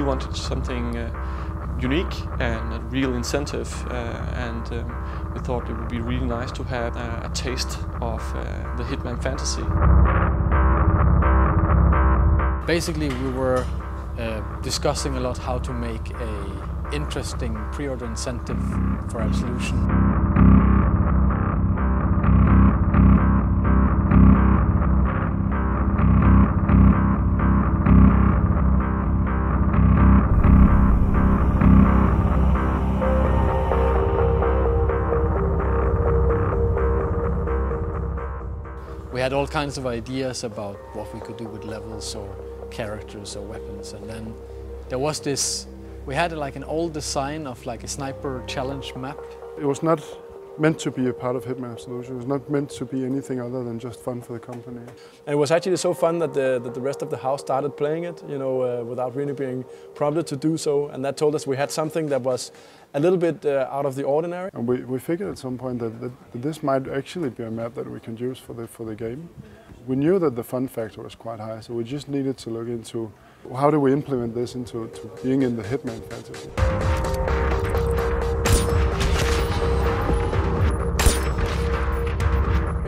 really wanted something unique and a real incentive, and we thought it would be really nice to have a taste of the Hitman fantasy. Basically, we were discussing a lot how to make an interesting pre-order incentive for Absolution. We had all kinds of ideas about what we could do with levels or characters or weapons, and then there was this, we had like an old design of like a sniper challenge map. It was not meant to be a part of Hitman Absolution. It was not meant to be anything other than just fun for the company. And it was actually so fun that the rest of the house started playing it, you know, without really being prompted to do so, and that told us we had something that was a little bit out of the ordinary. And we figured at some point that this might actually be a map that we can use for the game. We knew that the fun factor was quite high, so we just needed to look into how do we implement this into being in the Hitman fantasy.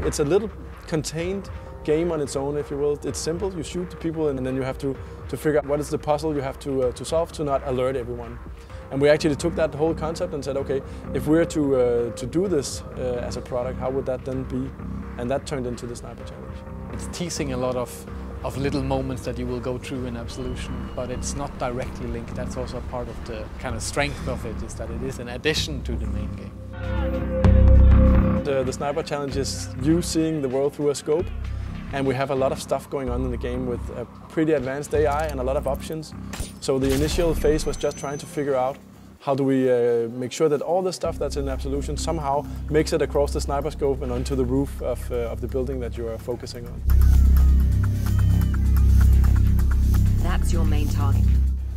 It's a little contained game on its own, if you will. It's simple, you shoot the people and then you have to figure out what is the puzzle you have to solve to not alert everyone. And we actually took that whole concept and said, okay, if we're to do this as a product, how would that then be? And that turned into the Sniper Challenge. It's teasing a lot of little moments that you will go through in Absolution, but it's not directly linked. That's also part of the kind of strength of it, is that it is an addition to the main game. The Sniper Challenge is you seeing the world through a scope, and we have a lot of stuff going on in the game with a pretty advanced AI and a lot of options. So the initial phase was just trying to figure out how do we make sure that all the stuff that's in Absolution somehow makes it across the sniper scope and onto the roof of the building that you are focusing on. That's your main target.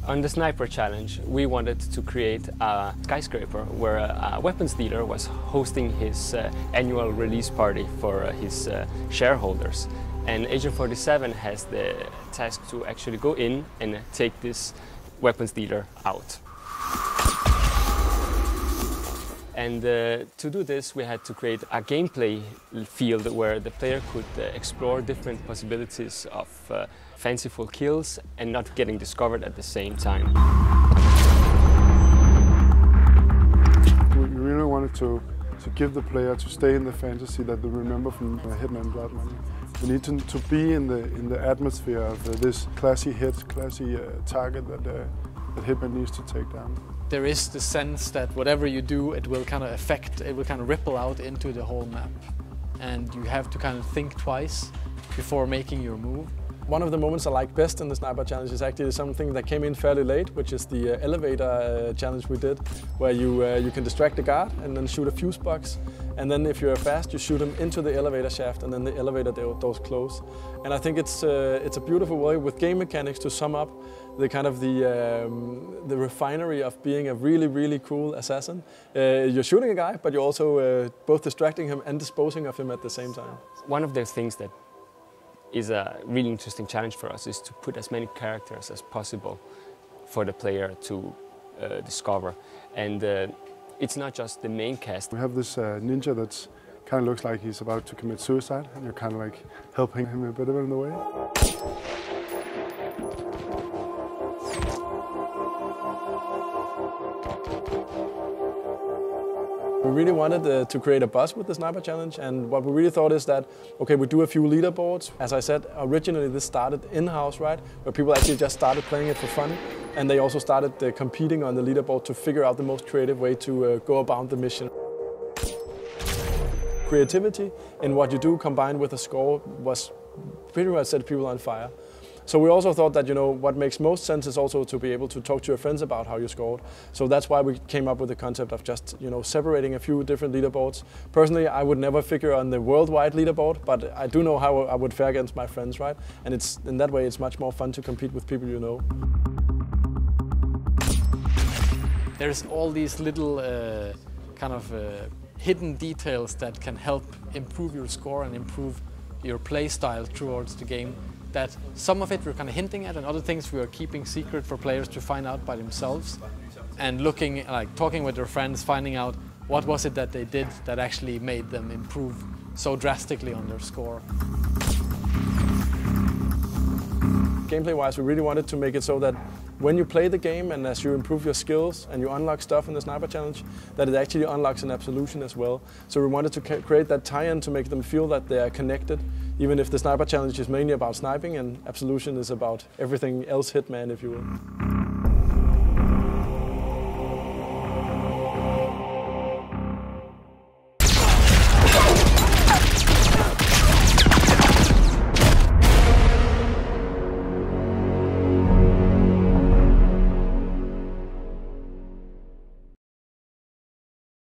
On the Sniper Challenge, we wanted to create a skyscraper where a weapons dealer was hosting his annual release party for his shareholders. And Agent 47 has the task to actually go in and take this weapons dealer out. And to do this, we had to create a gameplay field where the player could explore different possibilities of fanciful kills and not getting discovered at the same time. We really wanted to give the player to stay in the fantasy that they remember from Hitman Blood Money. We need to be in the atmosphere of this classy hit, classy target that Hitman needs to take down. There is the sense that whatever you do, it will kind of affect, it will kind of ripple out into the whole map. And you have to kind of think twice before making your move. One of the moments I like best in the Sniper Challenge is actually something that came in fairly late, which is the elevator challenge we did, where you can distract the guard and then shoot a fuse box. And then if you're fast, you shoot him into the elevator shaft and then the elevator doors close. And I think it's a beautiful way with game mechanics to sum up the kind of the refinery of being a really, really cool assassin. You're shooting a guy, but you're also both distracting him and disposing of him at the same time. One of the things that is a really interesting challenge for us is to put as many characters as possible for the player to discover. And it's not just the main cast. We have this ninja that kind of looks like he's about to commit suicide, and you're kind of like helping him a bit in the way. We really wanted to create a buzz with the Sniper Challenge, and what we really thought is that, okay, we do a few leaderboards. As I said, originally this started in-house, right, where people actually just started playing it for fun, and they also started competing on the leaderboard to figure out the most creative way to go about the mission. Creativity in what you do combined with a score was pretty much set people on fire. So we also thought that, you know, what makes most sense is also to be able to talk to your friends about how you scored. So that's why we came up with the concept of just, you know, separating a few different leaderboards. Personally, I would never figure on the worldwide leaderboard, but I do know how I would fare against my friends, right? And it's in that way, it's much more fun to compete with people you know. There's all these little hidden details that can help improve your score and improve your play style towards the game. that some of it we're kind of hinting at and other things we are keeping secret for players to find out by themselves, and looking, like talking with their friends, finding out what was it that they did that actually made them improve so drastically on their score. Gameplay-wise, we really wanted to make it so that when you play the game and as you improve your skills and you unlock stuff in the Sniper Challenge, that it actually unlocks an Absolution as well. So we wanted to create that tie-in to make them feel that they are connected, even if the Sniper Challenge is mainly about sniping and Absolution is about everything else Hitman, if you will.